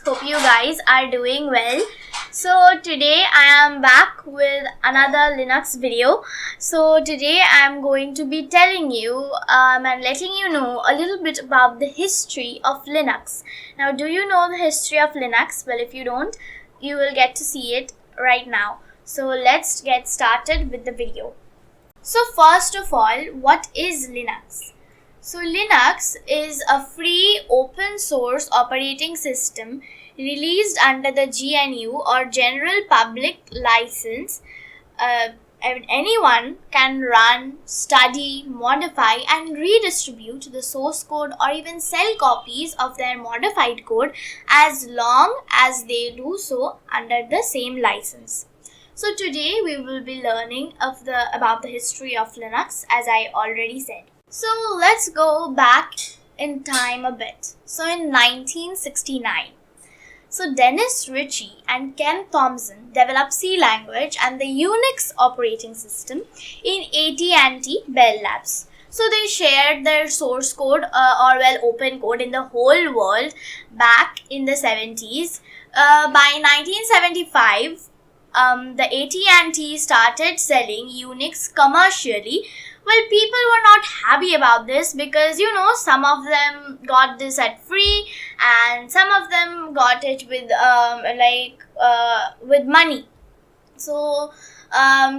Hope you guys are doing well. So today I am back with another Linux video. So today I am going to be telling you and letting you know a little bit about the history of Linux. Now, do you know the history of Linux? Well, if you don't, you will get to see it right now. So let's get started with the video. So first of all, what is Linux? So Linux is a free open source operating system released under the GNU or General Public License. Anyone can run, study, modify and redistribute the source code or even sell copies of their modified code as long as they do so under the same license. So today we will be learning about the history of Linux, as I already said. So let's go back in time a bit. So in 1969, so Dennis Ritchie and Ken Thompson developed C language and the Unix operating system in AT&T Bell Labs. So they shared their source code open code in the whole world back in the 70s. By 1975, the AT&T started selling Unix commercially. Well, people were not happy about this because, some of them got this at free and some of them got it with money. So,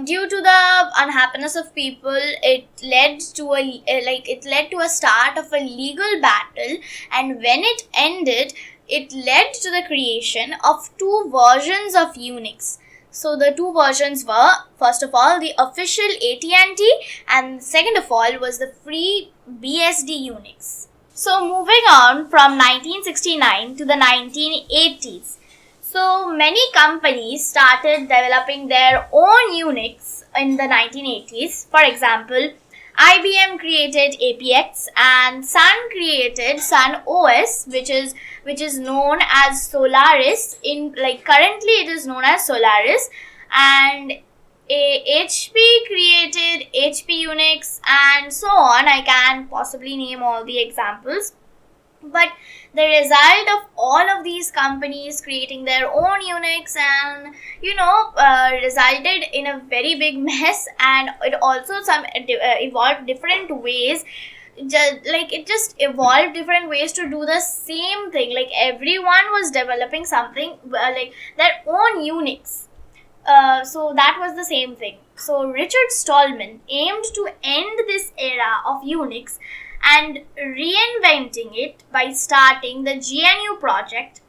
due to the unhappiness of people, it led to a start of a legal battle, and when it ended, it led to the creation of two versions of Unix. So the two versions were, first of all, the official AT&T, and second of all was the free BSD Unix. So moving on from 1969 to the 1980s. So many companies started developing their own Unix in the 1980s. For example, IBM created APX and Sun created Sun OS, which is known as Solaris. Currently it is known as Solaris, and HP created HP Unix, and so on. I can possibly name all the examples. But the result of all of these companies creating their own Unix and resulted in a very big mess, and it also evolved different ways. It just evolved different ways to do the same thing. Like everyone was developing something their own Unix. So that was the same thing. So Richard Stallman aimed to end this era of Unix and reinventing it by starting the GNU project.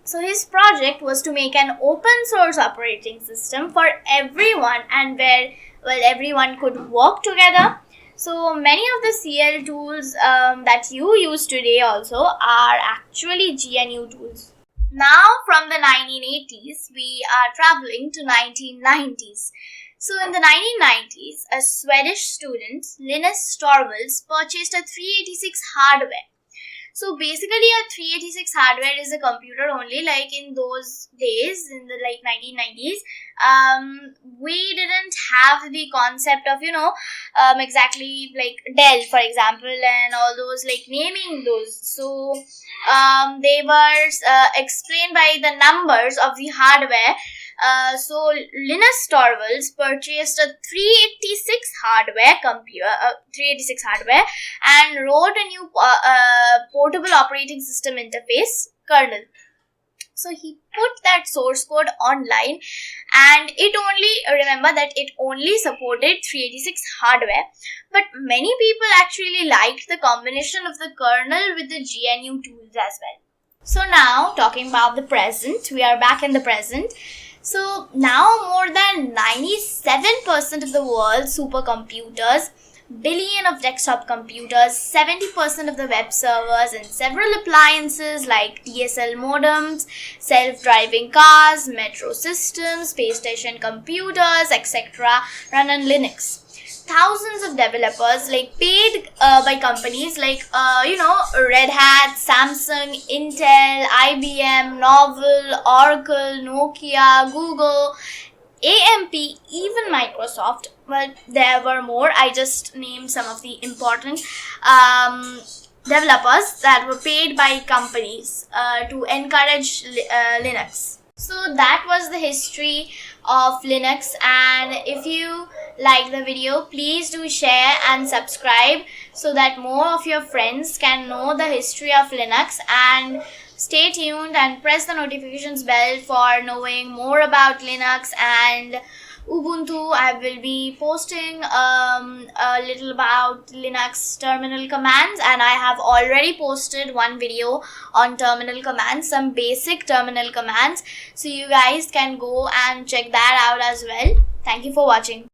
So his project was to make an open source operating system for everyone, and where everyone could work together. So many of the CL tools that you use today also are actually GNU tools. Now from the 1980s, we are traveling to 1990s. So in the 1990s, a Swedish student, Linus Torvalds, purchased a 386 hardware. So basically a 386 hardware is a computer only. Like in those days, in the 1990s, we didn't have the concept of, exactly like Dell, for example, and all those, naming those. So they were explained by the numbers of the hardware. So Linus Torvalds purchased a 386 hardware and wrote a new portable operating system interface kernel. So he put that source code online, and it only supported 386 hardware. But many people actually liked the combination of the kernel with the GNU tools as well. So now, talking about the present, we are back in the present. So now more than 97% of the world's supercomputers, billion of desktop computers, 70% of the web servers, and several appliances like DSL modems, self-driving cars, metro systems, space station computers, etc. run on Linux. Thousands of developers paid by companies like Red Hat, Samsung, Intel, IBM, Novell, Oracle, Nokia, Google, AMP, even Microsoft. Well, there were more. I just named some of the important developers that were paid by companies to encourage Linux. So that was the history of Linux, and if you like the video, please do share and subscribe so that more of your friends can know the history of Linux, and stay tuned and press the notifications bell for knowing more about Linux and Ubuntu. I will be posting a little about Linux terminal commands, and I have already posted one video on terminal commands, some basic terminal commands. So you guys can go and check that out as well. Thank you for watching.